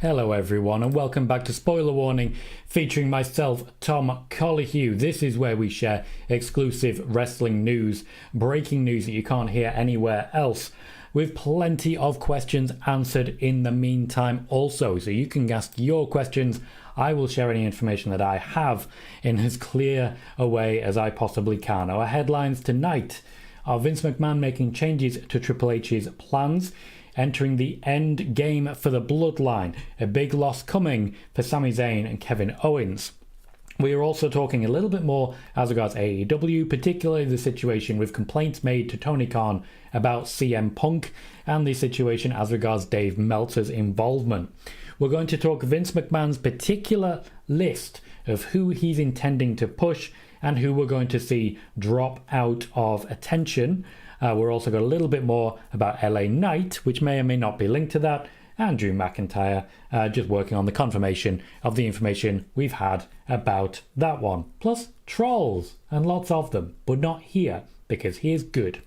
Hello everyone and welcome back to Spoiler Warning featuring myself, Tom Colohue. This is where we share exclusive wrestling news, breaking news that you can't hear anywhere else, with plenty of questions answered in the meantime also. So you can ask your questions. I will share any information that I have in as clear a way as I possibly can. Our headlines tonight are Vince McMahon making changes to Triple H's plans, entering the end game for the Bloodline, a big loss coming for Sami Zayn and Kevin Owens. We are also talking a little bit more as regards AEW, particularly the situation with complaints made to Tony Khan about CM Punk and the situation as regards Dave Meltzer's involvement. We're going to talk Vince McMahon's particular list of who he's intending to push and who we're going to see drop out of attention. We're also got a little bit more about LA Knight, which may or may not be linked to that, and Drew McIntyre, just working on the confirmation of the information we've had about that one. Plus trolls, and lots of them, but not here, because he is good.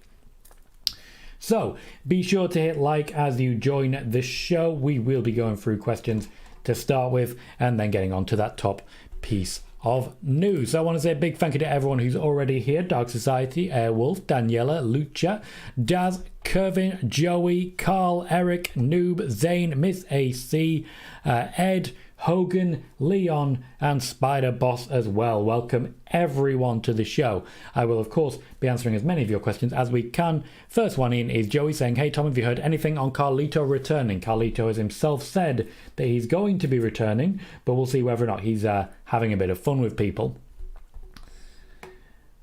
So, be sure to hit like as you join the show. We will be going through questions to start with, and then getting on to that top piece of news. So I want to say a big thank you to everyone who's already here. Dark Society, Airwolf, Daniela, Lucha, Daz, Kervin, Joey, Carl, Eric, Noob, Zane, Miss AC, Ed, Hogan, Leon, and Spider Boss as well. Welcome everyone to the show. I will of course be answering as many of your questions as we can. First one in is Joey saying, hey Tom, have you heard anything on Carlito returning? Carlito has himself said that he's going to be returning, but we'll see whether or not he's having a bit of fun with people.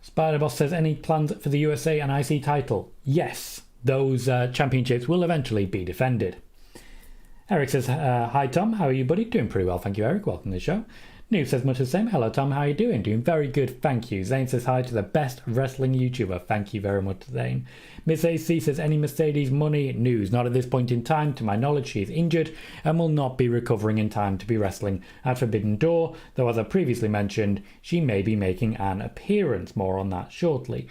Spider Boss says, any plans for the USA and IC title? Yes, those championships will eventually be defended. Eric says, hi Tom, how are you buddy? Doing pretty well, thank you Eric, welcome to the show. Noob says much the same, hello Tom, how are you doing? Doing very good, thank you. Zane says hi to the best wrestling YouTuber, thank you very much Zane. Miss AC says, any Mercedes money news? Not at this point in time, to my knowledge she is injured and will not be recovering in time to be wrestling at Forbidden Door, though as I previously mentioned, she may be making an appearance, more on that shortly.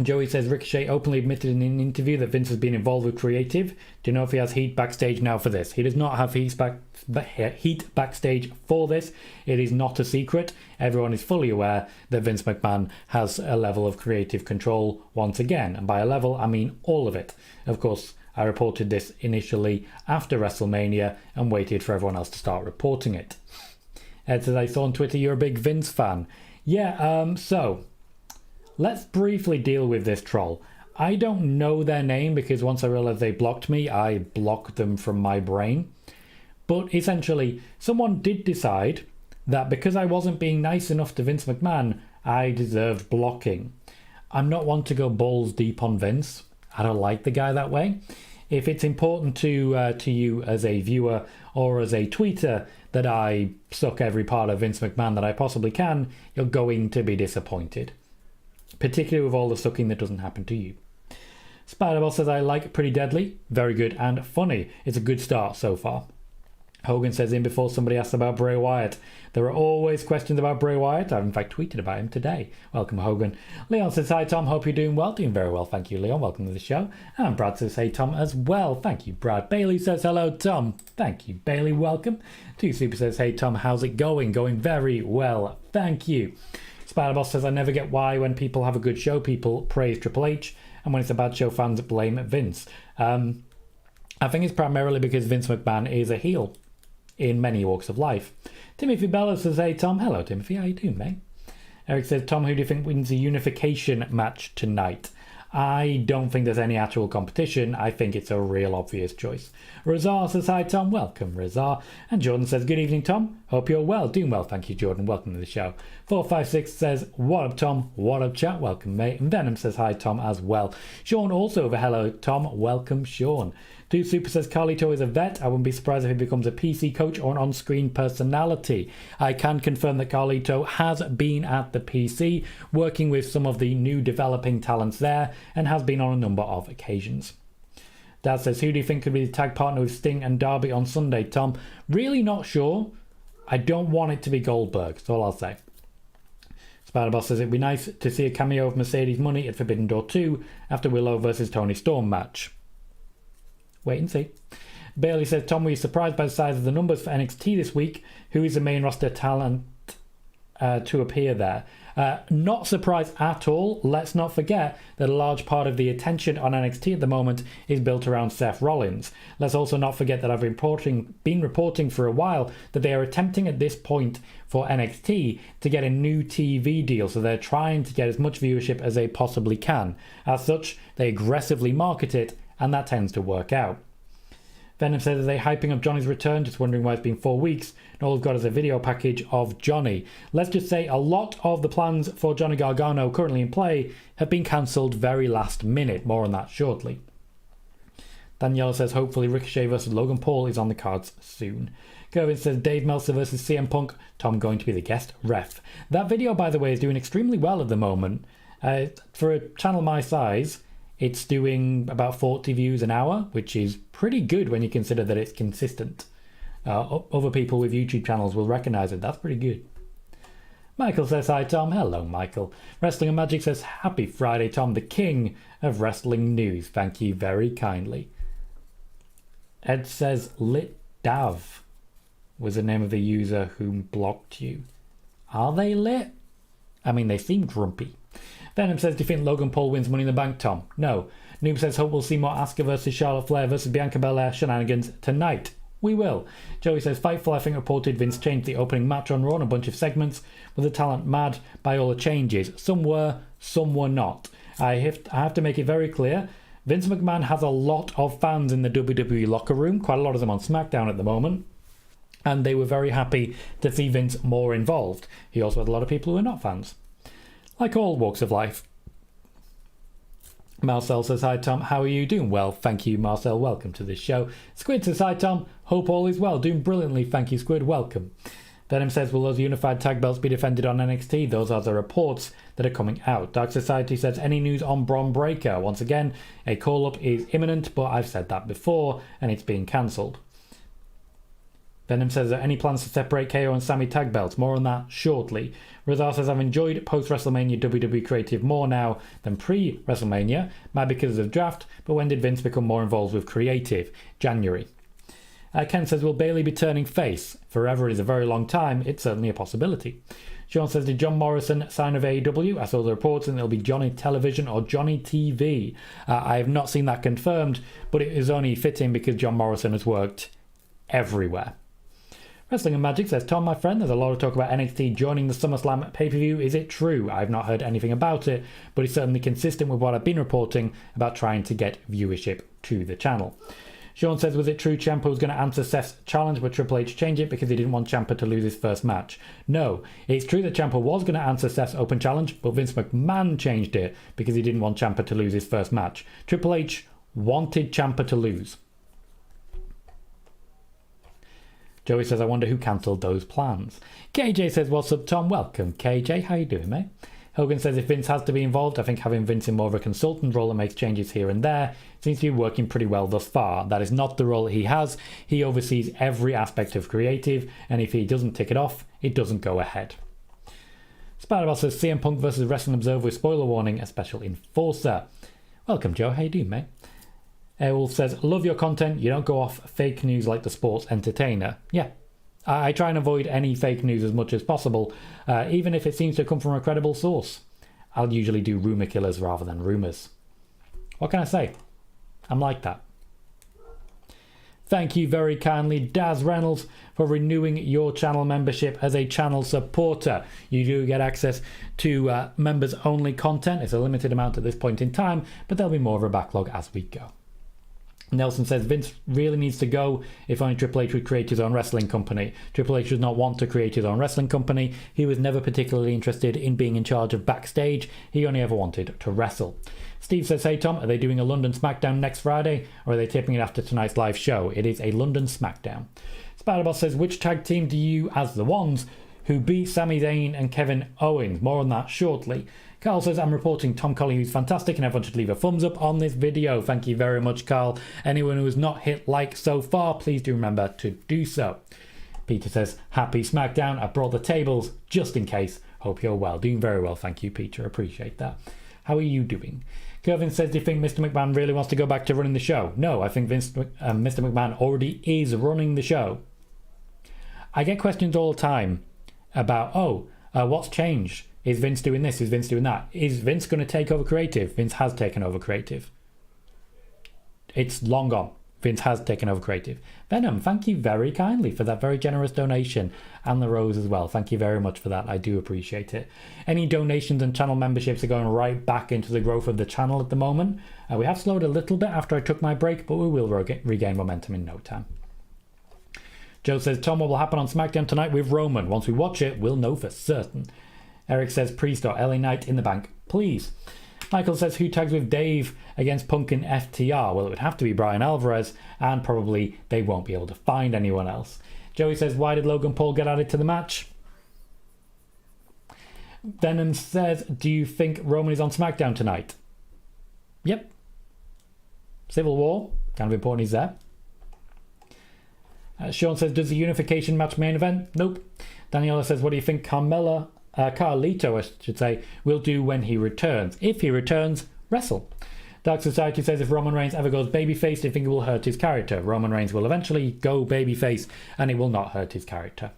Joey says Ricochet openly admitted in an interview that Vince has been involved with creative. Do you know if he has heat backstage now for this? He does not have heat backstage for this. It is not a secret. Everyone is fully aware that Vince McMahon has a level of creative control once again. And by a level, I mean all of it. Of course, I reported this initially after WrestleMania and waited for everyone else to start reporting it. Ed says, I saw on Twitter you're a big Vince fan. Yeah, so let's briefly deal with this troll. I don't know their name because once I realized they blocked me, I blocked them from my brain. But essentially, someone did decide that because I wasn't being nice enough to Vince McMahon, I deserved blocking. I'm not one to go balls deep on Vince. I don't like the guy that way. If it's important to you as a viewer or as a tweeter that I suck every part of Vince McMahon that I possibly can, you're going to be disappointed. Particularly with all the sucking that doesn't happen to you. Spider-Ball says, I like Pretty Deadly. Very good and funny. It's a good start so far. Hogan says in before somebody asks about Bray Wyatt. There are always questions about Bray Wyatt. I've in fact tweeted about him today. Welcome Hogan. Leon says, hi Tom, hope you're doing well. Doing very well, thank you Leon. Welcome to the show. And Brad says, hey Tom as well. Thank you Brad. Bailey says, hello Tom. Thank you Bailey, welcome. Two Super says, hey Tom, how's it going? Going very well, thank you. Spider-Boss says, I never get why when people have a good show, people praise Triple H, and when it's a bad show, fans blame Vince. I think it's primarily because Vince McMahon is a heel in many walks of life. Timothy Bella says, hey Tom. Hello Timothy, how you doing mate? Eric says, Tom, who do you think wins the unification match tonight? I don't think there's any actual competition. I think it's a real obvious choice. Razar says, hi Tom, welcome Razar. And Jordan says, good evening Tom, hope you're well. Doing well, thank you Jordan, welcome to the show. 456 says, what up Tom, what up chat, welcome mate. And Venom says, hi Tom as well. Sean also over, hello Tom, welcome Sean. Two Super says, Carlito is a vet. I wouldn't be surprised if he becomes a PC coach or an on-screen personality. I can confirm that Carlito has been at the PC, working with some of the new developing talents there, and has been on a number of occasions. Dad says, who do you think could be the tag partner with Sting and Darby on Sunday, Tom? Really not sure. I don't want it to be Goldberg, that's all I'll say. Spider-Boss says, it'd be nice to see a cameo of Mercedes Money at Forbidden Door 2 after Willow versus Tony Storm match. Wait and see. Bailey says, Tom, were you surprised by the size of the numbers for NXT this week? Who is the main roster talent to appear there? Not surprised at all. Let's not forget that a large part of the attention on NXT at the moment is built around Seth Rollins. Let's also not forget that I've been reporting for a while that they are attempting at this point for NXT to get a new TV deal, so they're trying to get as much viewership as they possibly can. As such, they aggressively market it, and that tends to work out. Venom says, are they hyping up Johnny's return? Just wondering why it's been 4 weeks. And all we've got is a video package of Johnny. Let's just say a lot of the plans for Johnny Gargano currently in play have been cancelled very last minute. More on that shortly. Daniela says, hopefully Ricochet versus Logan Paul is on the cards soon. Gervin says, Dave Meltzer versus CM Punk. Tom going to be the guest ref. That video, by the way, is doing extremely well at the moment. For a channel my size, it's doing about 40 views an hour, which is pretty good when you consider that it's consistent. Other people with YouTube channels will recognise it. That's pretty good. Michael says, hi Tom. Hello, Michael. Wrestling and Magic says, happy Friday, Tom, the king of wrestling news. Thank you very kindly. Ed says, Lit Dav was the name of the user who blocked you. Are they lit? I mean, they seem grumpy. Venom says, do you think Logan Paul wins Money in the Bank, Tom? No. Noob says, hope we'll see more Asuka versus Charlotte Flair versus Bianca Belair shenanigans tonight. We will. Joey says, Fightful, I think, reported Vince changed the opening match on Raw and a bunch of segments with the talent mad by all the changes. Some were not. I have to make it very clear, Vince McMahon has a lot of fans in the WWE locker room, quite a lot of them on SmackDown at the moment, and they were very happy to see Vince more involved. He also had a lot of people who are not fans. Like all walks of life. Marcel says, hi Tom, how are you doing? Well, thank you, Marcel, welcome to this show. Squid says, hi Tom, hope all is well, doing brilliantly, thank you Squid, welcome. Venom says, will those unified tag belts be defended on NXT? Those are the reports that are coming out. Dark Society says, any news on Bron Breakker? Once again, a call-up is imminent, but I've said that before, and it's being cancelled. Venom says, are there any plans to separate KO and Sami tag belts? More on that shortly. Razar says, I've enjoyed post-WrestleMania WWE creative more now than pre-WrestleMania. Might be because of draft, but when did Vince become more involved with creative? January. Ken says, will Bailey be turning face? Forever is a very long time. It's certainly a possibility. Sean says, did John Morrison sign of AEW? I saw the reports and it'll be Johnny Television or Johnny TV. I have not seen that confirmed, but it is only fitting because John Morrison has worked everywhere. Wrestling and Magic says, Tom, my friend, there's a lot of talk about NXT joining the SummerSlam pay-per-view. Is it true? I've not heard anything about it, but it's certainly consistent with what I've been reporting about trying to get viewership to the channel. Sean says, was it true Ciampa was going to answer Seth's challenge, but Triple H changed it because he didn't want Ciampa to lose his first match? No, it's true that Ciampa was going to answer Seth's open challenge, but Vince McMahon changed it because he didn't want Ciampa to lose his first match. Triple H wanted Ciampa to lose. Joey says, I wonder who cancelled those plans. KJ says, what's up, Tom? Welcome, KJ. How you doing, mate? Hogan says, if Vince has to be involved, I think having Vince in more of a consultant role that makes changes here and there seems to be working pretty well thus far. That is not the role he has. He oversees every aspect of creative, and if he doesn't tick it off, it doesn't go ahead. Spider-Man says, CM Punk versus Wrestling Observer with spoiler warning, a special enforcer. Welcome, Joe. How you doing, mate? Airwolf says, love your content. You don't go off fake news like the sports entertainer. Yeah, I try and avoid any fake news as much as possible, even if it seems to come from a credible source. I'll usually do rumour killers rather than rumours. What can I say? I'm like that. Thank you very kindly, Daz Reynolds, for renewing your channel membership as a channel supporter. You do get access to members-only content. It's a limited amount at this point in time, but there'll be more of a backlog as we go. Nelson says, Vince really needs to go. If only Triple H would create his own wrestling company. Triple H does not want to create his own wrestling company. He was never particularly interested in being in charge of backstage. He only ever wanted to wrestle. Steve says, hey Tom, are they doing a London SmackDown next Friday, or are they taping it after tonight's live show? It is a London SmackDown. Spider-Boss says, which tag team do you as the ones who beat Sami Zayn and Kevin Owens? More on that shortly. Carl says, I'm reporting Tom Colohue is fantastic and everyone should leave a thumbs up on this video. Thank you very much, Carl. Anyone who has not hit like so far, please do remember to do so. Peter says, happy SmackDown. I brought the tables just in case. Hope you're well. Doing very well. Thank you, Peter. Appreciate that. How are you doing? Kervin says, do you think Mr. McMahon really wants to go back to running the show? No, I think Mr. McMahon already is running the show. I get questions all the time about, what's changed? Is Vince doing this? Is Vince doing that? Is Vince going to take over creative? Vince has taken over creative. It's long gone. Vince has taken over creative. Venom, thank you very kindly for that very generous donation, and the rose as well. Thank you very much for that. I do appreciate it. Any donations and channel memberships are going right back into the growth of the channel at the moment. We have slowed a little bit after I took my break, but we will regain momentum in no time. Joe says, Tom, what will happen on SmackDown tonight with Roman? Once we watch it, we'll know for certain. Eric says, Priest or LA Knight in the bank, please. Michael says, who tags with Dave against Punk and FTR? Well, it would have to be Brian Alvarez, and probably they won't be able to find anyone else. Joey says, why did Logan Paul get added to the match? Venom says, do you think Roman is on SmackDown tonight? Yep. Civil War, kind of important he's there. Sean says, does the unification match main event? Nope. Daniela says, what do you think Carlito, I should say, will do when he returns? If he returns, wrestle. Dark Society says, if Roman Reigns ever goes babyface, do you think it will hurt his character? Roman Reigns will eventually go babyface, and it will not hurt his character.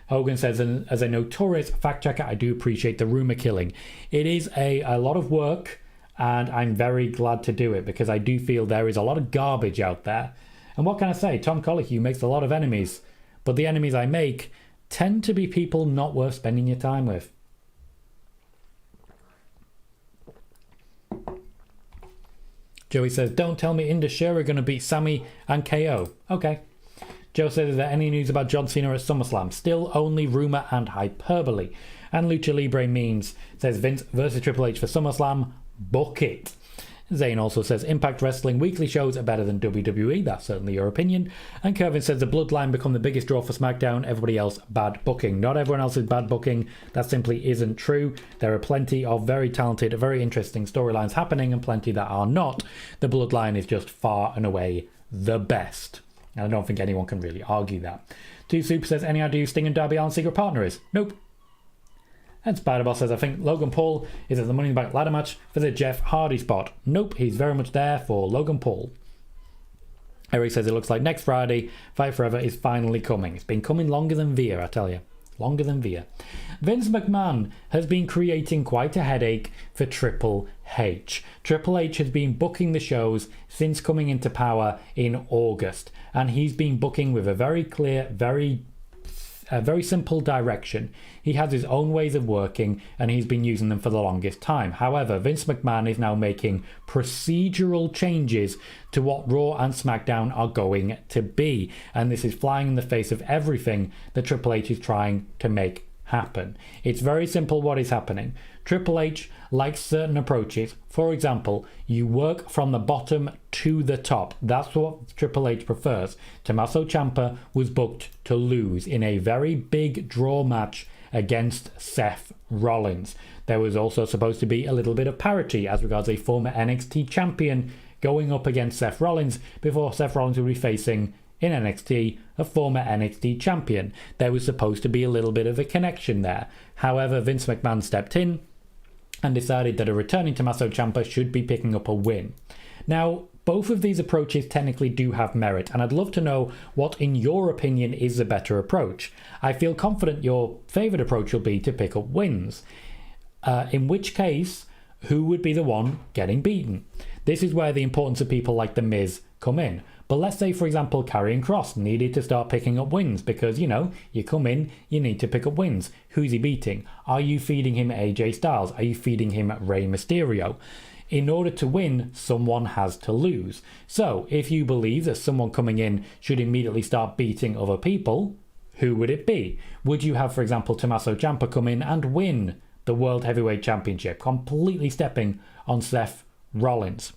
Hogan says, as a notorious fact checker, I do appreciate the rumor killing. It is a lot of work, and I'm very glad to do it, because I do feel there is a lot of garbage out there. And what can I say? Tom Colohue makes a lot of enemies, but the enemies I make tend to be people not worth spending your time with. Joey says, don't tell me Indus Sher are going to beat Sammy and KO. Okay. Joe says, is there any news about John Cena at SummerSlam? Still only rumour and hyperbole. And Lucha Libre memes says, Vince versus Triple H for SummerSlam, book it. Zane also says, Impact Wrestling weekly shows are better than WWE. That's certainly your opinion. And Kevin says, the Bloodline become the biggest draw for SmackDown. Everybody else, bad booking. Not everyone else is bad booking. That simply isn't true. There are plenty of very talented, very interesting storylines happening and plenty that are not. The Bloodline is just far and away the best. And I don't think anyone can really argue that. Two Super says, any idea who Sting and Darby Allin's secret partner is? Nope. And Spider-Boss says, I think Logan Paul is at the Money in the Bank ladder match for the Jeff Hardy spot. Nope, he's very much there for Logan Paul. Eric says, it looks like next Friday, Fight Forever is finally coming. It's been coming longer than Veer, I tell you. Longer than Veer. Vince McMahon has been creating quite a headache for Triple H. Triple H has been booking the shows since coming into power in August. And he's been booking with a very clear, very simple direction. He has his own ways of working, and he's been using them for the longest time. However, Vince McMahon is now making procedural changes to what Raw and SmackDown are going to be, and this is flying in the face of everything that Triple H is trying to make happen. It's very simple what is happening. Triple H likes certain approaches. For example, you work from the bottom to the top. That's what Triple H prefers. Tommaso Ciampa was booked to lose in a very big draw match against Seth Rollins. There was also supposed to be a little bit of parity as regards a former NXT champion going up against Seth Rollins before Seth Rollins would be facing in NXT a former NXT champion. There was supposed to be a little bit of a connection there. However, Vince McMahon stepped in and decided that a returning Tommaso Ciampa should be picking up a win. Now, both of these approaches technically do have merit, and I'd love to know what, in your opinion, is the better approach. I feel confident your favourite approach will be to pick up wins. In which case, who would be the one getting beaten? This is where the importance of people like The Miz come in. But let's say, for example, Karrion Kross needed to start picking up wins because, you come in, you need to pick up wins. Who's he beating? Are you feeding him AJ Styles? Are you feeding him Rey Mysterio? In order to win, someone has to lose. So, if you believe that someone coming in should immediately start beating other people, who would it be? Would you have, for example, Tommaso Ciampa come in and win the World Heavyweight Championship, completely stepping on Seth Rollins?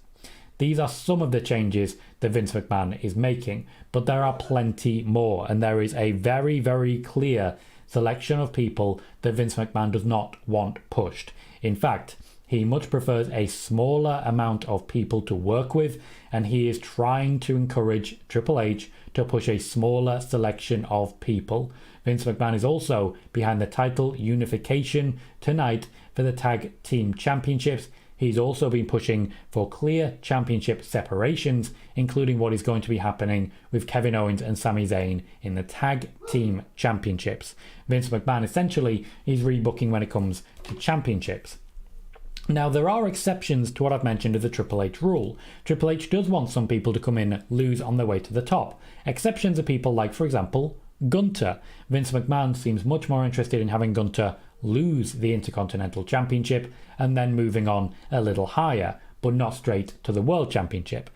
These are some of the changes that Vince McMahon is making, but there are plenty more, and there is a very, very clear selection of people that Vince McMahon does not want pushed. In fact, he much prefers a smaller amount of people to work with, and he is trying to encourage Triple H to push a smaller selection of people. Vince McMahon is also behind the title unification tonight for the Tag Team Championships. he's also been pushing for clear championship separations, including what is going to be happening with Kevin Owens and Sami Zayn in the tag team championships. Vince McMahon essentially is rebooking when it comes to championships. Now, there are exceptions to what I've mentioned as the Triple H rule. Triple H does want some people to come in, lose on their way to the top. Exceptions are people like, for example, Gunther. Vince McMahon seems much more interested in having Gunther lose the Intercontinental Championship and then moving on a little higher, but not straight to the World Championship.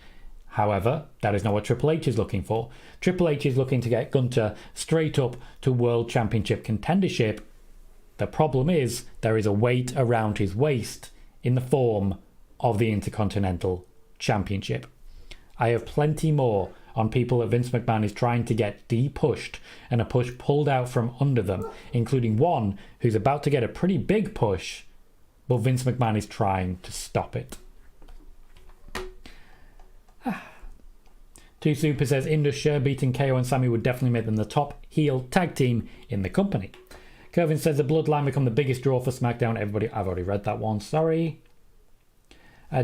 However, that is not what Triple H is looking for. Triple H is looking to get Gunther straight up to World Championship contendership. The problem is there is a weight around his waist in the form of the Intercontinental Championship. I have plenty more on people that Vince McMahon is trying to get de-pushed and a push pulled out from under them, including one who's about to get a pretty big push, but Vince McMahon is trying to stop it. Two Super says, Indus Sher beating KO and Sami would definitely make them the top heel tag team in the company. Kevin says the Bloodline become the biggest draw for SmackDown. Everybody, I've already read that one, sorry.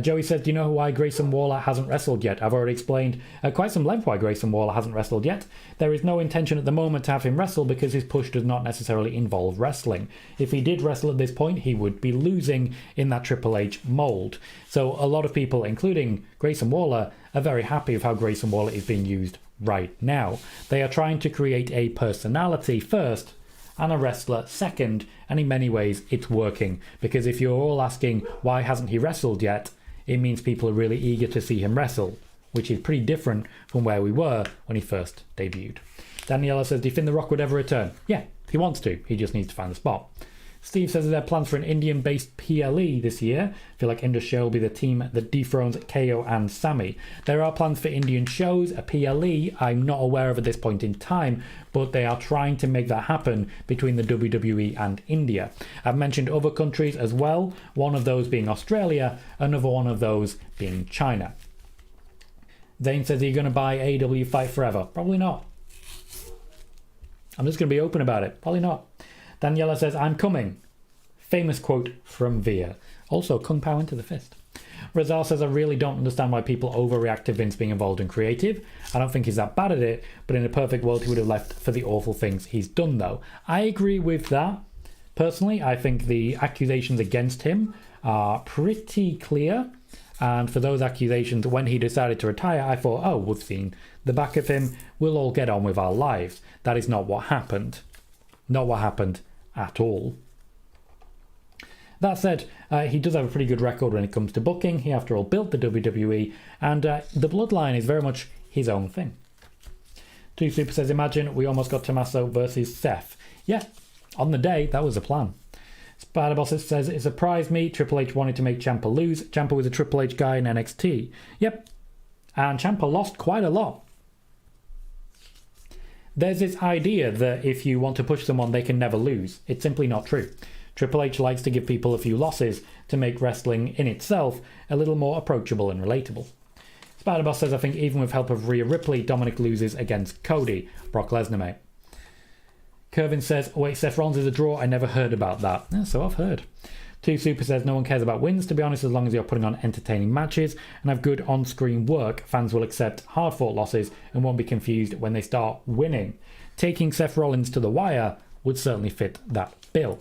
Joey says, do you know why Grayson Waller hasn't wrestled yet? I've already explained quite some length why Grayson Waller hasn't wrestled yet. There is no intention at the moment to have him wrestle because his push does not necessarily involve wrestling. If he did wrestle at this point, he would be losing in that Triple H mold. So a lot of people, including Grayson Waller, are very happy with how Grayson Waller is being used right now. They are trying to create a personality first and a wrestler second, and in many ways it's working, because if you're all asking why hasn't he wrestled yet, it means people are really eager to see him wrestle, which is pretty different from where we were when he first debuted. Daniela says, do you think The Rock would ever return? Yeah, he wants to, he just needs to find the spot. Steve says there are plans for an Indian-based PLE this year. I feel like Indus Sher will be the team that dethrones KO and Sami. There are plans for Indian shows, a PLE. I'm not aware of at this point in time, but they are trying to make that happen between the WWE and India. I've mentioned other countries as well, one of those being Australia, another one of those being China. Zane says, are you going to buy AEW Fight Forever? Probably not. I'm just going to be open about it. Probably not. Daniela says, I'm coming. Famous quote from Veer. Also, Kung Pao into the fist. Razal says, I really don't understand why people overreact to Vince being involved in creative. I don't think he's that bad at it, but in a perfect world he would have left for the awful things he's done though. I agree with that. Personally, I think the accusations against him are pretty clear. And for those accusations, when he decided to retire, I thought, oh, we've seen the back of him. We'll all get on with our lives. That is not what happened. Not what happened at all. That said, he does have a pretty good record when it comes to booking. He, after all, built the WWE, and the Bloodline is very much his own thing. Two Super says, imagine we almost got Tommaso versus Seth. Yeah, on the day, that was the plan. Spider-Boss says, it surprised me. Triple H wanted to make Ciampa lose. Ciampa was a Triple H guy in NXT. Yep, and Ciampa lost quite a lot. There's this idea that if you want to push someone, they can never lose. It's simply not true. Triple H likes to give people a few losses to make wrestling in itself a little more approachable and relatable. Spider-Boss says, I think even with help of Rhea Ripley, Dominic loses against Cody. Brock Lesnar, mate. Kervin says, wait, Seth Rollins is a draw? I never heard about that. Yeah, so I've heard. Two Super says, no one cares about wins, to be honest, as long as you're putting on entertaining matches and have good on-screen work. Fans will accept hard-fought losses and won't be confused when they start winning. Taking Seth Rollins to the wire would certainly fit that bill.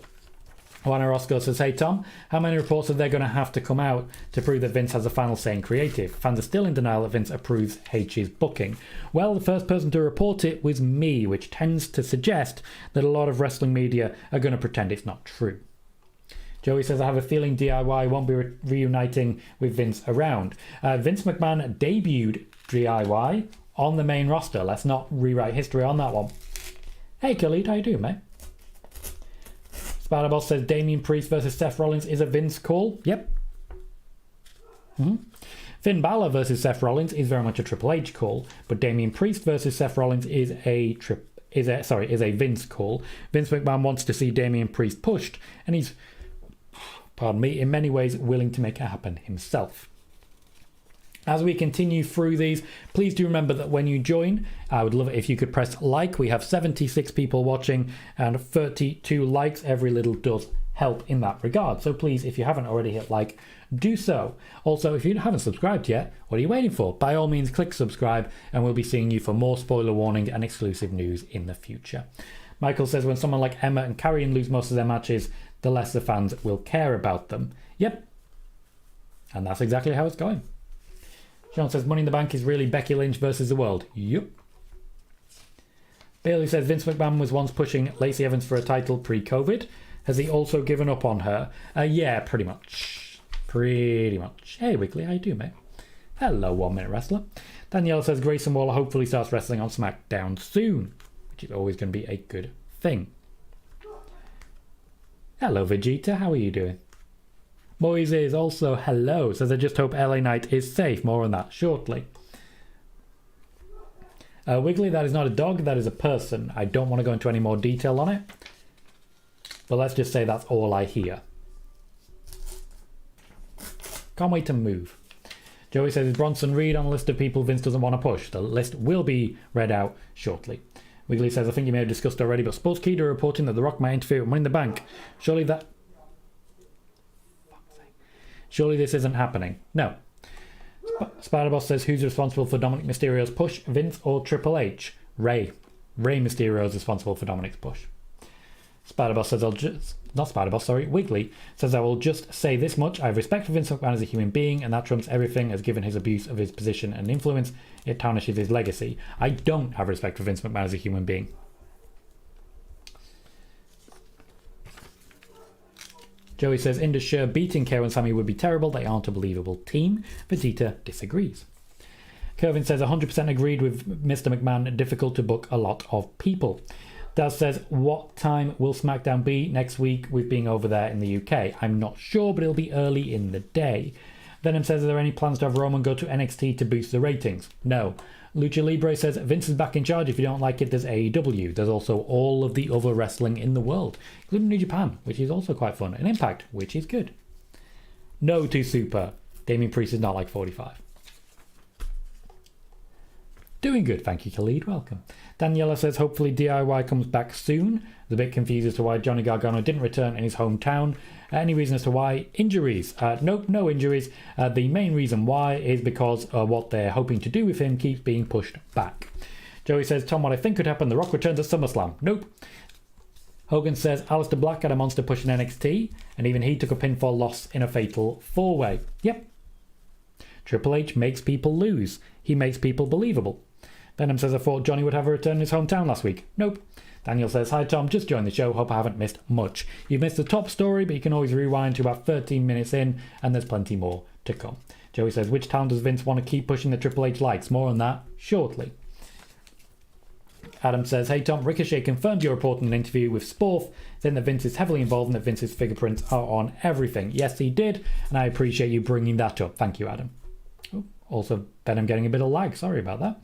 Juana Roscoe says, hey Tom, how many reports are there going to have to come out to prove that Vince has the final say in creative? Fans are still in denial that Vince approves H's booking. Well, the first person to report it was me, which tends to suggest that a lot of wrestling media are going to pretend it's not true. Joey says, I have a feeling DIY won't be reuniting with Vince around. Vince McMahon debuted DIY on the main roster. Let's not rewrite history on that one. Hey Khalid, how you doing, mate? Spider-Boss says, Damian Priest versus Seth Rollins is a Vince call. Yep. Finn Balor versus Seth Rollins is very much a Triple H call, but Damian Priest versus Seth Rollins is a Vince call. Vince McMahon wants to see Damian Priest pushed, and he's, pardon me, in many ways willing to make it happen himself. As we continue through these, please do remember that when you join, I would love it if you could press like. We have 76 people watching and 32 likes. Every little does help in that regard. So please, if you haven't already hit like, do so. Also, if you haven't subscribed yet, what are you waiting for? By all means, click subscribe, and we'll be seeing you for more spoiler warning and exclusive news in the future. Michael says, when someone like Emma and Karrion lose most of their matches, the less the fans will care about them. Yep. And that's exactly how it's going. Sean says, Money in the Bank is really Becky Lynch versus the world. Yep. Bailey says, Vince McMahon was once pushing Lacey Evans for a title pre-COVID. Has he also given up on her? Yeah, pretty much. Pretty much. Hey, Wiggly, how you doing, mate? Hello, 1 Minute Wrestler. Danielle says, Grayson Waller hopefully starts wrestling on SmackDown soon, which is always going to be a good thing. Hello, Vegeta, how are you doing? Moise is also hello, says, I just hope LA Knight is safe. More on that shortly. Wiggly, that is not a dog, that is a person. I don't want to go into any more detail on it, but let's just say that's all I hear. Can't wait to move. Joey says, is Bronson Reed on a list of people Vince doesn't want to push? The list will be read out shortly. Wiggly says, I think you may have discussed already, but Sportskeeda are reporting that The Rock might interfere with Money in the Bank. Surely this isn't happening. No. Spider-Boss says, who's responsible for Dominic Mysterio's push? Vince or Triple H? Ray. Ray Mysterio is responsible for Dominic's push. Spider-Boss says, Wiggly says, I will just say this much. I have respect for Vince McMahon as a human being, and that trumps everything, as given his abuse of his position and influence, it tarnishes his legacy. I don't have respect for Vince McMahon as a human being. Joey says, Indus Sher beating KO and Sammy would be terrible. They aren't a believable team. Vegeta disagrees. Kervin says, 100% agreed with Mr. McMahon. Difficult to book a lot of people. Daz says, what time will SmackDown be next week with being over there in the UK? I'm not sure, but it'll be early in the day. Venom says, are there any plans to have Roman go to NXT to boost the ratings? No. Lucha Libre says, Vince is back in charge. If you don't like it, there's AEW. There's also all of the other wrestling in the world, including New Japan, which is also quite fun, and Impact, which is good. No to Super. Damien Priest is not like 45. Doing good, thank you, Khalid. Welcome. Daniela says, hopefully DIY comes back soon. Is a bit confused as to why Johnny Gargano didn't return in his hometown. Any reason as to why? Injuries. Nope, no injuries. The main reason why is because what they're hoping to do with him keeps being pushed back. Joey says, Tom, what I think could happen, The Rock returns at SummerSlam. Nope. Hogan says, Aleister Black had a monster push in NXT, and even he took a pinfall loss in a fatal 4-way. Yep. Triple H makes people lose. He makes people believable. Venom says, I thought Johnny would have a return in his hometown last week. Nope. Daniel says, hi Tom, just joined the show. Hope I haven't missed much. You've missed the top story, but you can always rewind to about 13 minutes in, and there's plenty more to come. Joey says, which town does Vince want to keep pushing the Triple H likes? More on that shortly. Adam says, hey Tom, Ricochet confirmed your report in an interview with Sporf, saying that Vince is heavily involved and that Vince's fingerprints are on everything. Yes, he did, and I appreciate you bringing that up. Thank you, Adam. Oh, also, Venom getting a bit of lag. Sorry about that.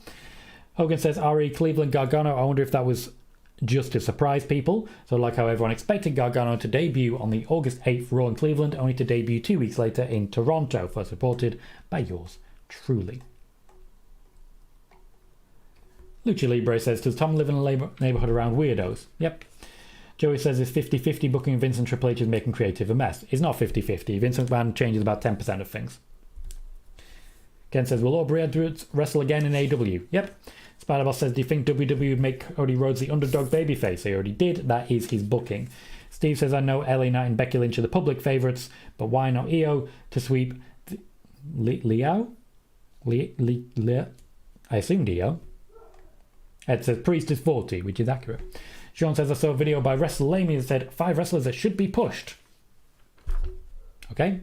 Hogan says, RE Cleveland Gargano, I wonder if that was just to surprise people. So like how everyone expected Gargano to debut on the August 8th Raw in Cleveland, only to debut 2 weeks later in Toronto, first reported by yours truly. Lucha Libre says, does Tom live in a neighborhood around weirdos? Yep. Joey says, is 50-50 booking Vince and Triple H is making creative a mess? It's not 50-50. Vince McMahon changes about 10% of things. Ken says, will Aubrey Edwards wrestle again in AEW? Yep. Spider-Boss says, do you think WWE would make Cody Rhodes the underdog babyface? He already did. That is his booking. Steve says, I know LA Knight and Becky Lynch are the public favourites, but why not Io to sweep Leo? I assumed Io. Ed says, Priest is 40, which is accurate. Sean says, I saw a video by WrestleLamia that said 5 wrestlers that should be pushed. Okay.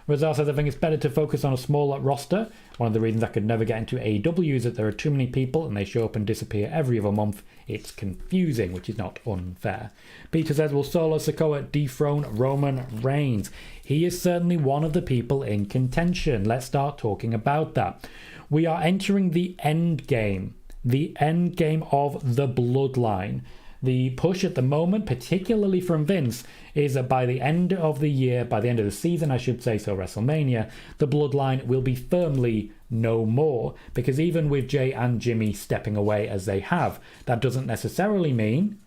Rosar says, I think it's better to focus on a smaller roster. One of the reasons I could never get into AEW is that there are too many people and they show up and disappear every other month. It's confusing, which is not unfair. Peter says, will Solo Sikoa dethrone Roman Reigns? He is certainly one of the people in contention. Let's start talking about that. We are entering the end game. The end game of the bloodline. The push at the moment, particularly from Vince, is that by the end of the year, by the end of the season, I should say, so WrestleMania, the bloodline will be firmly no more. Because even with Jay and Jimmy stepping away as they have, that doesn't necessarily mean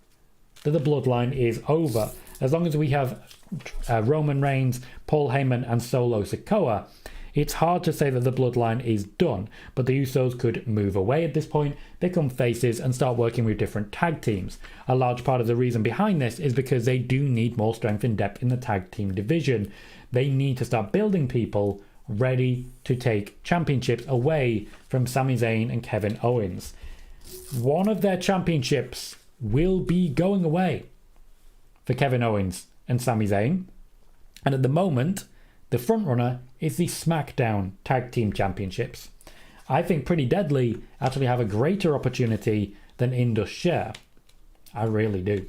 that the bloodline is over. As long as we have Roman Reigns, Paul Heyman and Solo Sikoa, it's hard to say that the bloodline is done, but the Usos could move away at this point, become faces and start working with different tag teams. A large part of the reason behind this is because they do need more strength and depth in the tag team division. They need to start building people ready to take championships away from Sami Zayn and Kevin Owens. One of their championships will be going away for Kevin Owens and Sami Zayn, and at the moment the frontrunner is the SmackDown Tag Team Championships. I think Pretty Deadly actually have a greater opportunity than Indus Sher. I really do.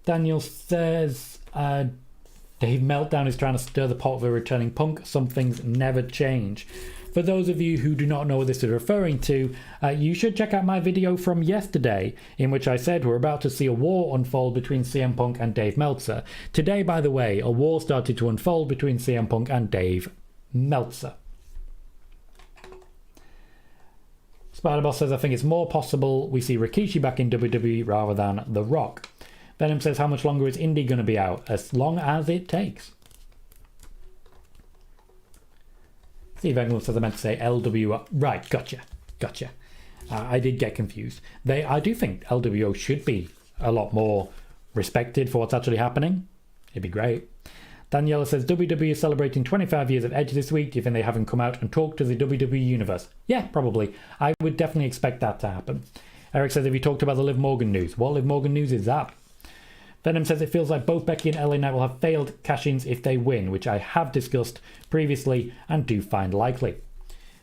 Daniel says Dave Meltdown is trying to stir the pot for a returning Punk. Some things never change. For those of you who do not know what this is referring to, you should check out my video from yesterday in which I said we're about to see a war unfold between CM Punk and Dave Meltzer. Today, by the way, a war started to unfold between CM Punk and Dave Meltzer. Spider-Boss says, I think it's more possible we see Rikishi back in WWE rather than The Rock. Venom says, how much longer is Indy going to be out? As long as it takes. Steve England says I meant to say LWO. Right, gotcha. I did get confused. I do think LWO should be a lot more respected for what's actually happening. It'd be great. Daniela says WWE is celebrating 25 years of Edge this week. Do you think they haven't come out and talked to the WWE universe? Yeah, probably. I would definitely expect that to happen. Eric says, have you talked about the Liv Morgan news? What Liv Morgan news is that? Venom says it feels like both Becky and LA Knight will have failed cash-ins if they win, which I have discussed previously and do find likely.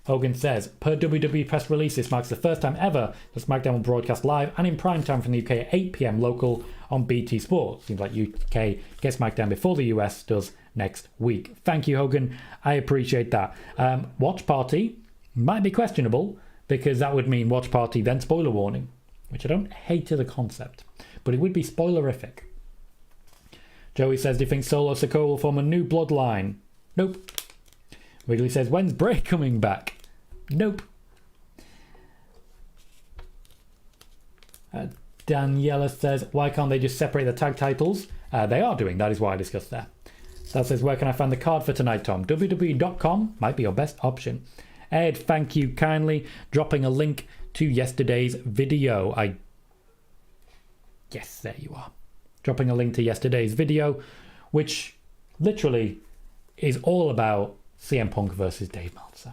Hogan says, per WWE press release, this marks the first time ever that SmackDown will broadcast live and in prime time from the UK at 8 PM local on BT Sport. Seems like UK gets SmackDown before the US does next week. Thank you, Hogan. I appreciate that. Watch Party might be questionable because that would mean Watch Party then spoiler warning, which I don't hate as a concept, but it would be spoilerific. Joey says, do you think Solo Sikoa will form a new bloodline? Nope. Wiggly says, when's Bray coming back? Nope. Daniela says, why can't they just separate the tag titles? They are doing. That is why I discussed that. That says, where can I find the card for tonight, Tom? WWE.com might be your best option. Ed, thank you kindly. Dropping a link to yesterday's video. Yes, there you are. Dropping a link to yesterday's video, which literally is all about CM Punk versus Dave Meltzer.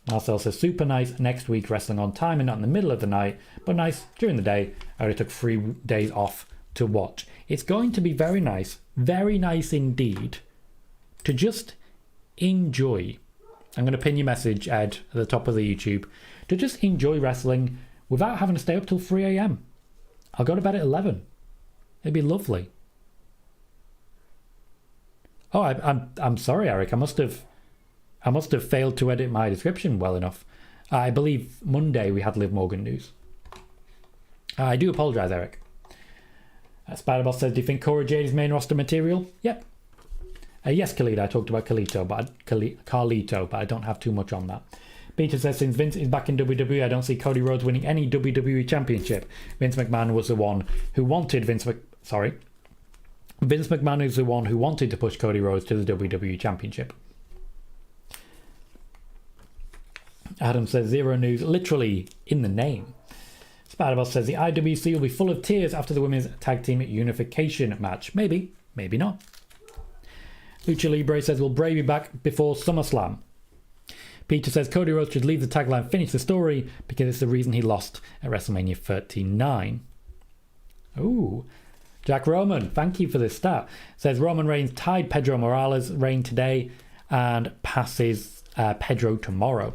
Marcel says, super nice next week, wrestling on time and not in the middle of the night, but nice during the day. I already took 3 days off to watch. It's going to be very nice indeed, to just enjoy. I'm going to pin your message, Ed, at the top of the YouTube, to just enjoy wrestling without having to stay up till 3 a.m. I'll go to bed at 11. It'd be lovely. Oh, I'm sorry, Eric. I must have failed to edit my description well enough. I believe Monday we had Liv Morgan news. I do apologise, Eric. Spider-Boss says, do you think Cora Jade is main roster material? Yep. Yes, Khalid, I talked about Carlito, but I don't have too much on that. Peter says, since Vince is back in WWE, I don't see Cody Rhodes winning any WWE championship. Vince McMahon was the one who wanted Vince McMahon is the one who wanted to push Cody Rhodes to the WWE championship. Adam says, zero news, literally in the name. Spider-Boss says, the IWC will be full of tears after the women's tag team unification match. Maybe, maybe not. Lucha Libre says, will Bray be back before SummerSlam? Peter says, Cody Rhodes should leave the tagline, finish the story, because it's the reason he lost at WrestleMania 39. Ooh. Jack Roman, thank you for this stat. Says, Roman Reigns tied Pedro Morales' reign today and passes Pedro tomorrow.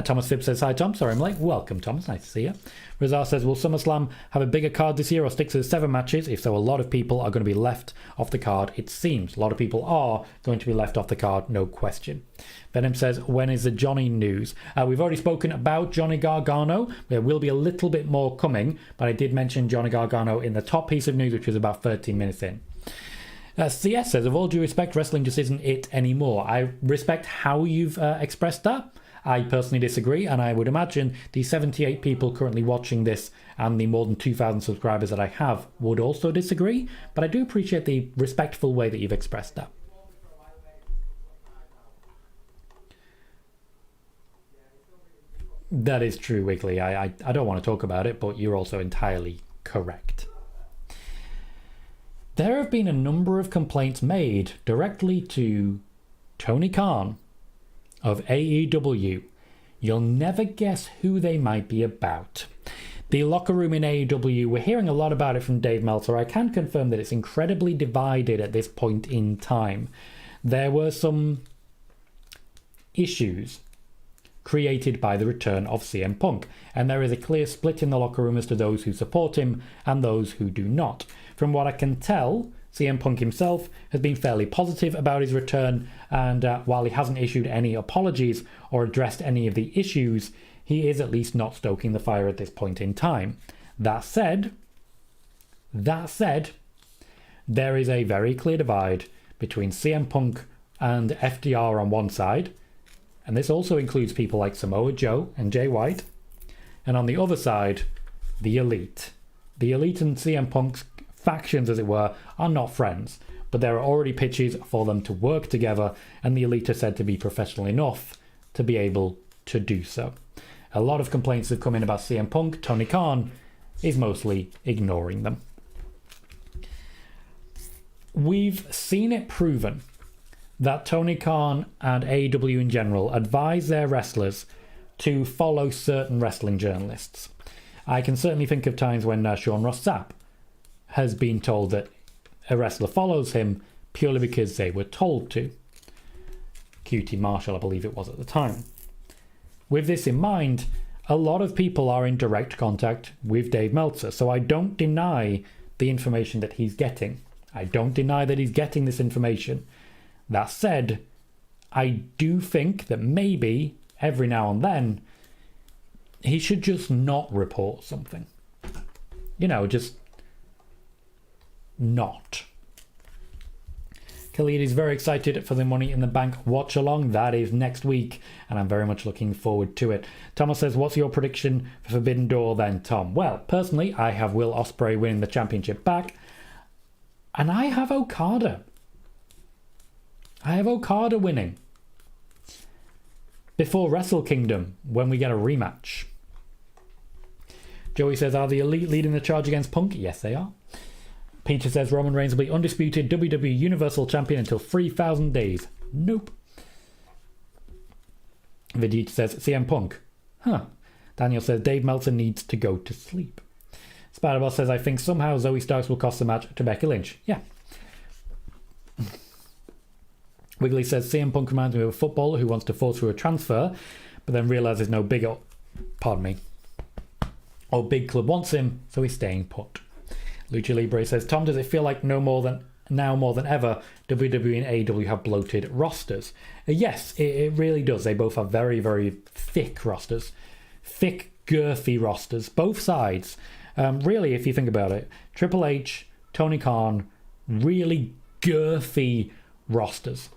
Thomas Phipps says, hi Tom, sorry I'm late. Welcome Thomas, nice to see you. Razar says, will SummerSlam have a bigger card this year or stick to the 7 matches? If so, a lot of people are going to be left off the card, it seems. A lot of people are going to be left off the card, no question. Venom says, when is the Johnny news? We've already spoken about Johnny Gargano. There will be a little bit more coming, but I did mention Johnny Gargano in the top piece of news, which was about 13 minutes in. CS says, of all due respect, wrestling just isn't it anymore. I respect how you've expressed that. I personally disagree, and I would imagine the 78 people currently watching this and the more than 2,000 subscribers that I have would also disagree, but I do appreciate the respectful way that you've expressed that. That is true, Wiggly. I don't want to talk about it, but you're also entirely correct. There have been a number of complaints made directly to Tony Khan of AEW. You'll never guess who they might be about. The locker room in AEW, we're hearing a lot about it from Dave Meltzer. I can confirm that it's incredibly divided at this point in time. There were some issues created by the return of CM Punk, and there is a clear split in the locker room as to those who support him and those who do not. From what I can tell, CM Punk himself has been fairly positive about his return, and while he hasn't issued any apologies or addressed any of the issues, he is at least not stoking the fire at this point in time. That said, there is a very clear divide between CM Punk and FDR on one side, and this also includes people like Samoa Joe and Jay White, and on the other side, the Elite. The Elite and CM Punk's factions, as it were, are not friends, but there are already pitches for them to work together, and the Elite are said to be professional enough to be able to do so. A lot of complaints have come in about CM Punk. Tony Khan is mostly ignoring them. We've seen it proven that Tony Khan and AEW in general advise their wrestlers to follow certain wrestling journalists. I can certainly think of times when Sean Ross Sapp has been told that a wrestler follows him purely because they were told to. QT Marshall, I believe it was at the time. With this in mind, a lot of people are in direct contact with Dave Meltzer, so I don't deny the information that he's getting. I don't deny that he's getting this information. That said, I do think that maybe every now and then he should just not report something. You know, just not. Khalid is very excited for the Money in the Bank watch along. That is next week, and I'm very much looking forward to it. Thomas says, what's your prediction for Forbidden Door then, Tom? Well, personally, I have Will Ospreay winning the championship back, and I have Okada. I have Okada winning before Wrestle Kingdom when we get a rematch. Joey says, are the Elite leading the charge against Punk? Yes, they are. Peter says, Roman Reigns will be undisputed WWE Universal Champion until 3,000 days. Nope. Vegeta says, CM Punk. Huh. Daniel says, Dave Meltzer needs to go to sleep. Spider-Boss says, I think somehow Zoe Starks will cost the match to Becky Lynch. Yeah. Wiggly says, CM Punk reminds me of a footballer who wants to force through a transfer, but then realises no big big club wants him, so he's staying put. Lucha Libre says, Tom, does it feel like now more than ever, WWE and AEW have bloated rosters? Yes, it really does. They both have very, very thick rosters. Thick, girthy rosters. Both sides. Really, if you think about it, Triple H, Tony Khan, really girthy rosters.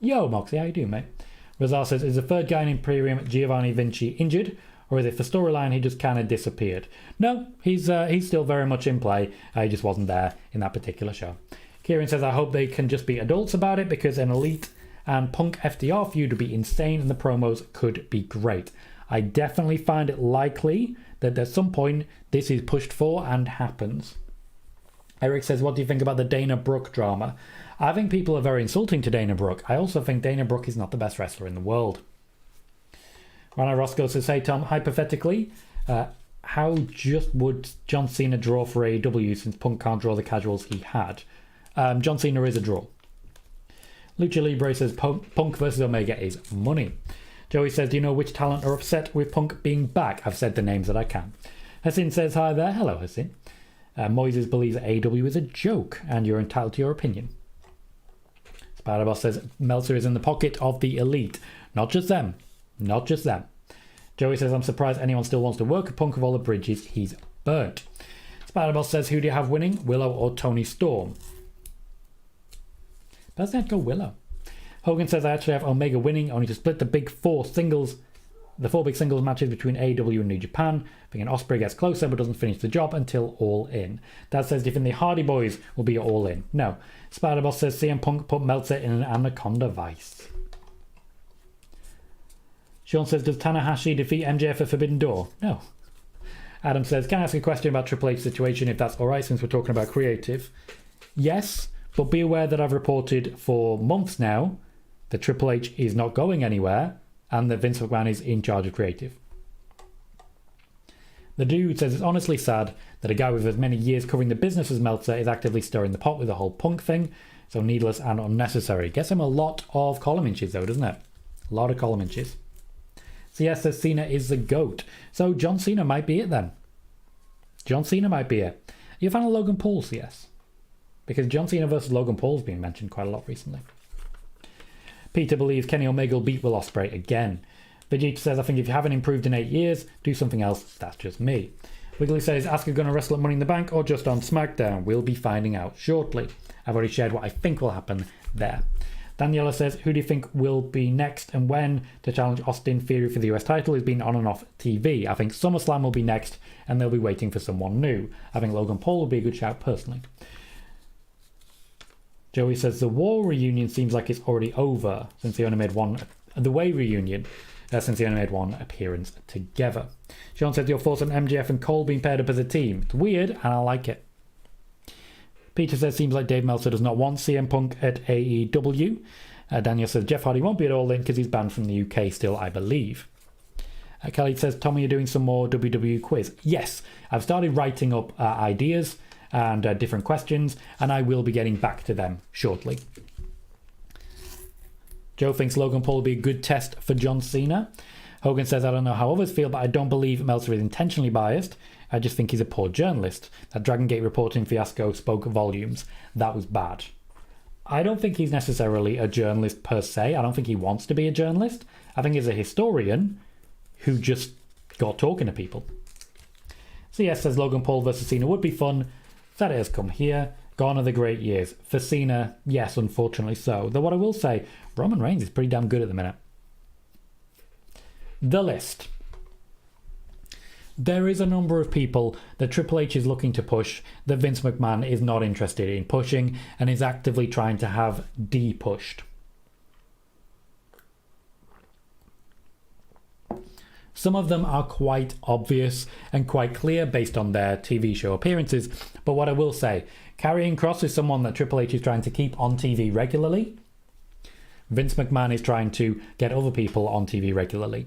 Yo, Moxie, how you doing, mate? Razar says, is the third guy in Imperium Giovanni Vinci injured? Or is it for storyline he just kind of disappeared? No, he's still very much in play. He just wasn't there in that particular show. Kieran says, I hope they can just be adults about it because an Elite and Punk FDR feud would be insane and the promos could be great. I definitely find it likely that at some point this is pushed for and happens. Eric says, what do you think about the Dana Brooke drama? I think people are very insulting to Dana Brooke. I also think Dana Brooke is not the best wrestler in the world. Rana Roscoe says, hey Tom, hypothetically, how just would John Cena draw for AEW since Punk can't draw the casuals he had? John Cena is a draw. Lucha Libre says, Punk versus Omega is money. Joey says, do you know which talent are upset with Punk being back? I've said the names that I can. Hassan says, hi there. Hello, Hassan. Moises believes that AEW is a joke, and you're entitled to your opinion. Spider-Boss says, Meltzer is in the pocket of the Elite. Not just them. Not just them. Joey says, I'm surprised anyone still wants to work a Punk of all the bridges he's burnt. Spider-Boss says, who do you have winning, Willow or Tony Storm? Personally, I'd go Willow. Hogan says, I actually have Omega winning, only to split the four big singles matches between AEW and New Japan. Thinking Ospreay gets closer but doesn't finish the job until All In. Dad says, do you think the Hardy Boys will be All In? No. Spider-Boss says, CM Punk put Meltzer in an anaconda vice. Sean says, does Tanahashi defeat MJF at Forbidden Door? No. Adam says, can I ask a question about Triple H's situation, if that's alright, since we're talking about creative? Yes, but be aware that I've reported for months now that Triple H is not going anywhere and that Vince McMahon is in charge of creative. The dude says, it's honestly sad that a guy with as many years covering the business as Meltzer is actively stirring the pot with the whole Punk thing. So needless and unnecessary. Gets him a lot of column inches though, doesn't it? A lot of column inches. CS says Cena is the GOAT. So John Cena might be it then. John Cena might be it. Are you a fan of Logan Paul, CS? Because John Cena versus Logan Paul's been mentioned quite a lot recently. Peter believes Kenny Omega will beat Will Ospreay again. Vegeta says, I think if you haven't improved in 8 years, do something else. That's just me. Wiggly says, Asuka going to wrestle at Money in the Bank or just on SmackDown? We'll be finding out shortly. I've already shared what I think will happen there. Daniela says, who do you think will be next and when to challenge Austin Theory for the US title? He's been on and off TV. I think SummerSlam will be next and they'll be waiting for someone new. I think Logan Paul will be a good shout personally. Joey says, the War reunion seems like it's already over since they only made one... The Way reunion, since they only made one appearance together. Sean says, your thoughts on MJF and Cole being paired up as a team? It's weird and I like it. Peter says, seems like Dave Meltzer does not want CM Punk at AEW. Daniel says, Jeff Hardy won't be at All In because he's banned from the UK still, I believe. Kelly says, Tommy, you're doing some more WWE quiz. Yes, I've started writing up ideas and different questions, and I will be getting back to them shortly. Joe thinks Logan Paul will be a good test for John Cena. Hogan says, I don't know how others feel, but I don't believe Meltzer is intentionally biased. I just think he's a poor journalist. That Dragon Gate reporting fiasco spoke volumes. That was bad. I don't think he's necessarily a journalist per se. I don't think he wants to be a journalist. I think he's a historian who just got talking to people. CS says Logan Paul versus Cena would be fun. That has come here. Gone are the great years. For Cena, yes, unfortunately so. Though what I will say, Roman Reigns is pretty damn good at the minute. The list. There is a number of people that Triple H is looking to push that Vince McMahon is not interested in pushing and is actively trying to have de-pushed. Some of them are quite obvious and quite clear based on their TV show appearances, but what I will say, Karrion Kross is someone that Triple H is trying to keep on TV regularly. Vince McMahon is trying to get other people on TV regularly.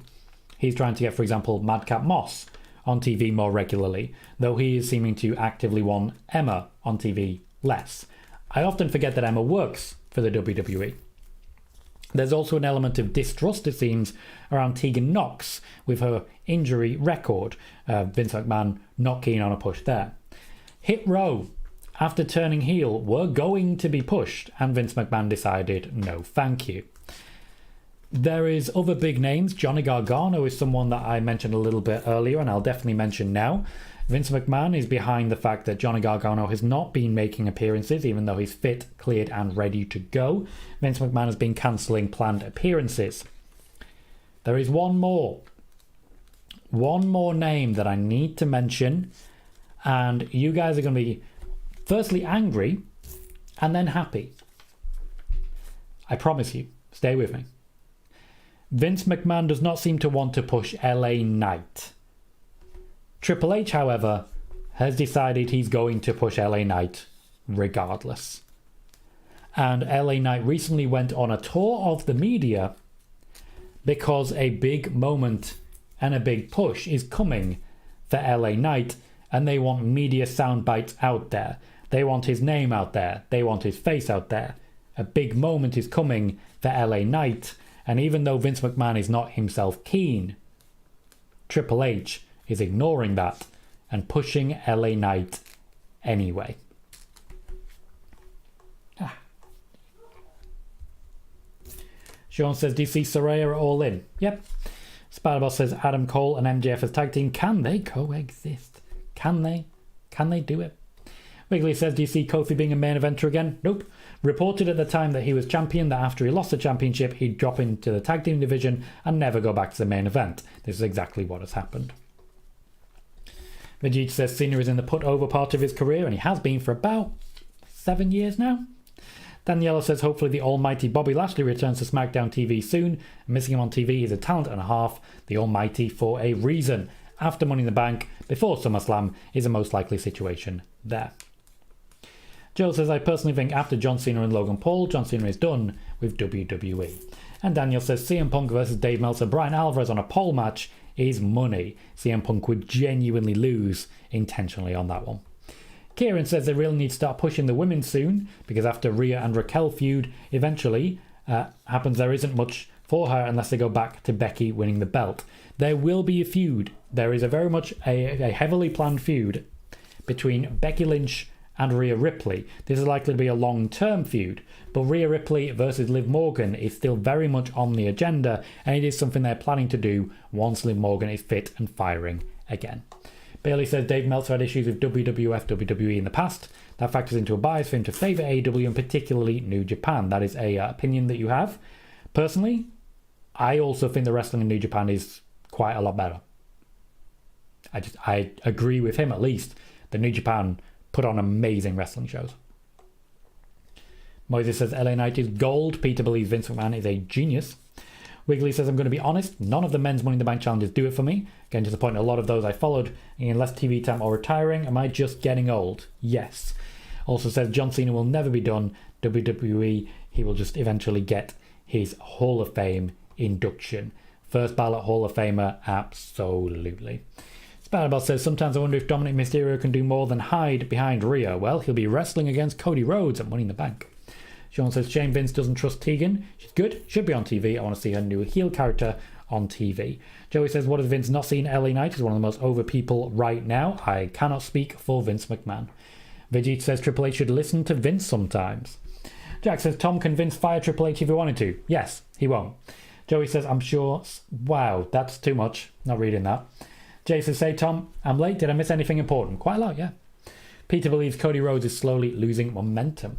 He's trying to get, for example, Madcap Moss on TV more regularly, though he is seeming to actively want Emma on TV less. I often forget that Emma works for the WWE. There's also an element of distrust, it seems, around Tegan Nox with her injury record. Vince McMahon not keen on a push there. Hit Row, after turning heel, were going to be pushed, and Vince McMahon decided no thank you. There is other big names. Johnny Gargano is someone that I mentioned a little bit earlier, and I'll definitely mention now. Vince McMahon is behind the fact that Johnny Gargano has not been making appearances, even though he's fit, cleared, and ready to go. Vince McMahon has been cancelling planned appearances. There is one more name that I need to mention, and you guys are going to be firstly angry and then happy. I promise you. Stay with me. Vince McMahon does not seem to want to push LA Knight. Triple H, however, has decided he's going to push LA Knight regardless. And LA Knight recently went on a tour of the media because a big moment and a big push is coming for LA Knight, and they want media sound bites out there. They want his name out there. They want his face out there. A big moment is coming for LA Knight, and even though Vince McMahon is not himself keen, Triple H is ignoring that and pushing LA Knight anyway. Sean says, do you see Saraya at All In? Yep. Spider-Boss says, Adam Cole and MJF as tag team. Can they coexist? Can they? Can they do it? Wiggly says, do you see Kofi being a main eventer again? Nope. Reported at the time that he was champion that after he lost the championship, he'd drop into the tag team division and never go back to the main event. This is exactly what has happened. Vegeta says Cena is in the put over part of his career, and he has been for about 7 years now. Daniela says hopefully the almighty Bobby Lashley returns to SmackDown TV soon. Missing him on TV is a talent and a half, the almighty for a reason. After Money in the Bank, before SummerSlam, is the most likely situation there. Joe says, I personally think after John Cena and Logan Paul, John Cena is done with WWE. And Daniel says CM Punk versus Dave Meltzer, Brian Alvarez on a pole match is money. CM Punk would genuinely lose intentionally on that one. Kieran says they really need to start pushing the women soon, because after Rhea and Raquel feud eventually happens, there isn't much for her unless they go back to Becky winning the belt. There will be a feud. There is a very much a heavily planned feud between Becky Lynch and Rhea Ripley. This is likely to be a long-term feud, but Rhea Ripley versus Liv Morgan is still very much on the agenda, and it is something they're planning to do once Liv Morgan is fit and firing again. Bailey says Dave Meltzer had issues with WWF, WWE in the past. That factors into a bias for him to favour AEW and particularly New Japan. That is a opinion that you have. Personally, I also think the wrestling in New Japan is quite a lot better. I agree with him at least. The New Japan put on amazing wrestling shows. Moises says LA Knight is gold. Peter believes Vince McMahon is a genius. Wiggly says, I'm going to be honest, none of the men's Money in the Bank challenges do it for me. Getting disappointed in a lot of those I followed. In less TV time or retiring, am I just getting old? Yes. Also says John Cena will never be done. WWE, he will just eventually get his Hall of Fame induction. First ballot Hall of Famer, absolutely. Sparabell says, sometimes I wonder if Dominic Mysterio can do more than hide behind Rhea. Well, he'll be wrestling against Cody Rhodes at Money in the Bank. Sean says, shame Vince doesn't trust Tegan. She's good, should be on TV. I want to see her new heel character on TV. Joey says, what has Vince not seen? LA Knight is one of the most over people right now. I cannot speak for Vince McMahon. Vegeta says, Triple H should listen to Vince sometimes. Jack says, Tom can Vince fire Triple H if he wanted to. Yes, he won't. Joey says, I'm sure... Wow, that's too much. Not reading that. Jay says, say Tom, I'm late. Did I miss anything important? Quite a lot, yeah. Peter believes Cody Rhodes is slowly losing momentum.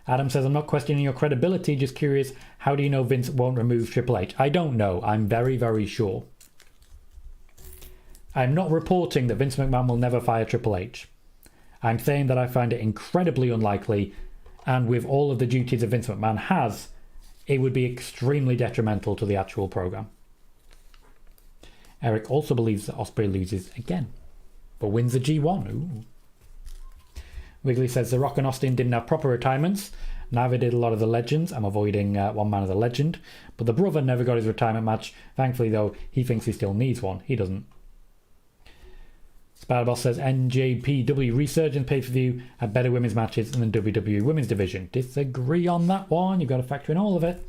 Adam says, I'm not questioning your credibility, just curious, how do you know Vince won't remove Triple H? I don't know. I'm very, very sure. I'm not reporting that Vince McMahon will never fire Triple H. I'm saying that I find it incredibly unlikely, and with all of the duties that Vince McMahon has, it would be extremely detrimental to the actual program. Eric also believes that Ospreay loses again, but wins the G1. Ooh. Wiggly says The Rock and Austin didn't have proper retirements. Neither did a lot of the legends. I'm avoiding one man of the legend. But the brother never got his retirement match. Thankfully, though, he thinks he still needs one. He doesn't. Spiderboss says NJPW Resurgence pay-per-view had better women's matches than the WWE women's division. Disagree on that one. You've got to factor in all of it.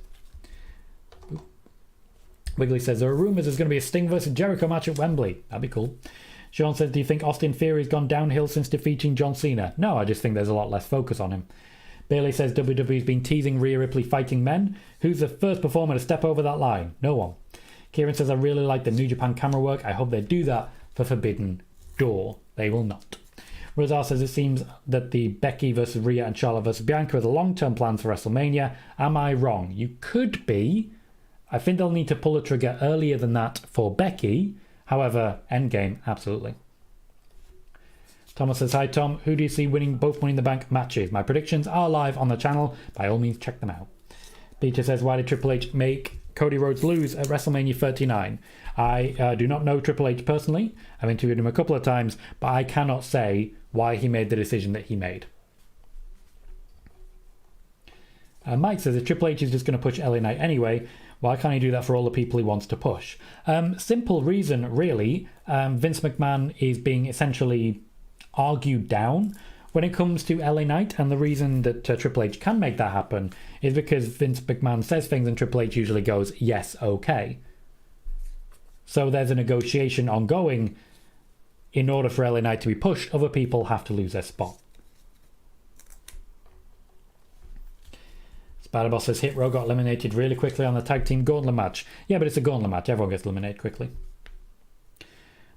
Wiggly says there are rumours there's going to be a Sting versus Jericho match at Wembley. That'd be cool. Sean says, do you think Austin Theory's gone downhill since defeating John Cena? No, I just think there's a lot less focus on him. Bailey says WWE's been teasing Rhea Ripley fighting men. Who's the first performer to step over that line? No one. Kieran says, I really like the New Japan camera work. I hope they do that for Forbidden Door. They will not. Rosar says it seems that the Becky versus Rhea and Charlotte versus Bianca are the long-term plans for WrestleMania. Am I wrong? You could be. I think they'll need to pull the trigger earlier than that for Becky. However, Endgame, absolutely. Thomas says, hi Tom, who do you see winning both Money in the Bank matches? My predictions are live on the channel. By all means, check them out. Peter says, why did Triple H make Cody Rhodes lose at WrestleMania 39? I do not know Triple H personally. I've interviewed him a couple of times, but I cannot say why he made the decision that he made. Mike says, if Triple H is just going to push LA Knight anyway, why can't he do that for all the people he wants to push? Simple reason, really. Vince McMahon is being essentially argued down when it comes to LA Knight, and the reason that Triple H can make that happen is because Vince McMahon says things and Triple H usually goes, yes, okay. So there's a negotiation ongoing. In order for LA Knight to be pushed, other people have to lose their spot. Spiderboss says Hit Row got eliminated really quickly on the tag team gauntlet match. Yeah, but it's a gauntlet match. Everyone gets eliminated quickly.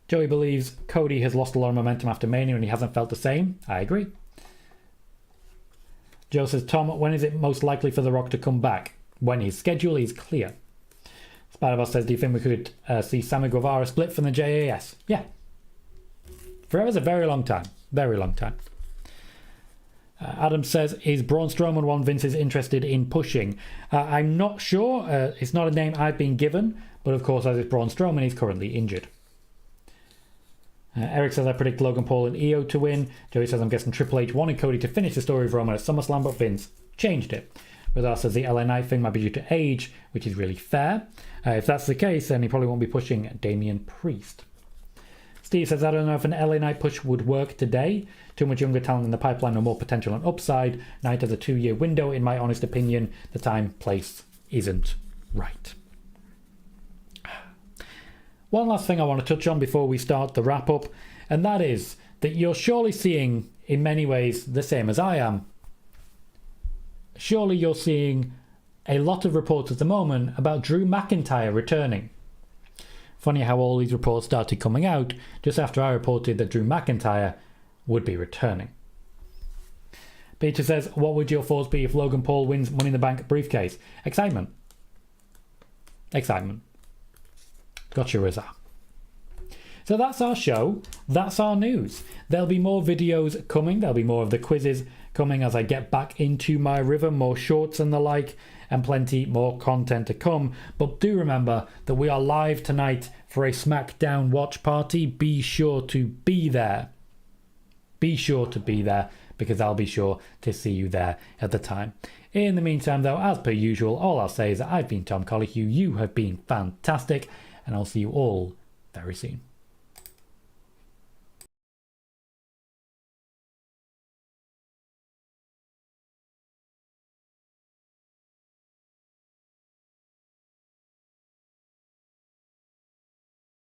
Joey believes Cody has lost a lot of momentum after Mania and he hasn't felt the same. I agree. Joe says, Tom, when is it most likely for The Rock to come back? When his schedule is clear. Spider-Boss says, do you think we could see Sammy Guevara split from the JAS? Yeah. Forever's a very long time. Very long time. Adam says, is Braun Strowman one Vince is interested in pushing? I'm not sure. It's not a name I've been given. But of course, as it's Braun Strowman, he's currently injured. Eric says, I predict Logan Paul and EO to win. Joey says, I'm guessing Triple H wanted Cody to finish the story of Roman at SummerSlam, but Vince changed it. Radar says the LA Knight thing might be due to age, which is really fair. If that's the case, then he probably won't be pushing Damian Priest. Steve says, I don't know if an LA Knight push would work today. Too much younger talent in the pipeline or more potential and upside. Knight has a 2-year window, in my honest opinion. The time, place isn't right. One last thing I want to touch on before we start the wrap-up, and that is that you're surely seeing, in many ways, the same as I am. Surely you're seeing a lot of reports at the moment about Drew McIntyre returning. Funny how all these reports started coming out just after I reported that Drew McIntyre would be returning. Peter says, what would your thoughts be if Logan Paul wins Money in the Bank briefcase? Excitement. Excitement. Gotcha, Rizza. So that's our show. That's our news. There'll be more videos coming. There'll be more of the quizzes coming as I get back into my rhythm, more shorts and the like, and plenty more content to come. But do remember that we are live tonight for a SmackDown watch party. Be sure to be there. Be sure to be there, because I'll be sure to see you there at the time. In the meantime, though, as per usual, all I'll say is that I've been Tom Colohue. You have been fantastic, and I'll see you all very soon.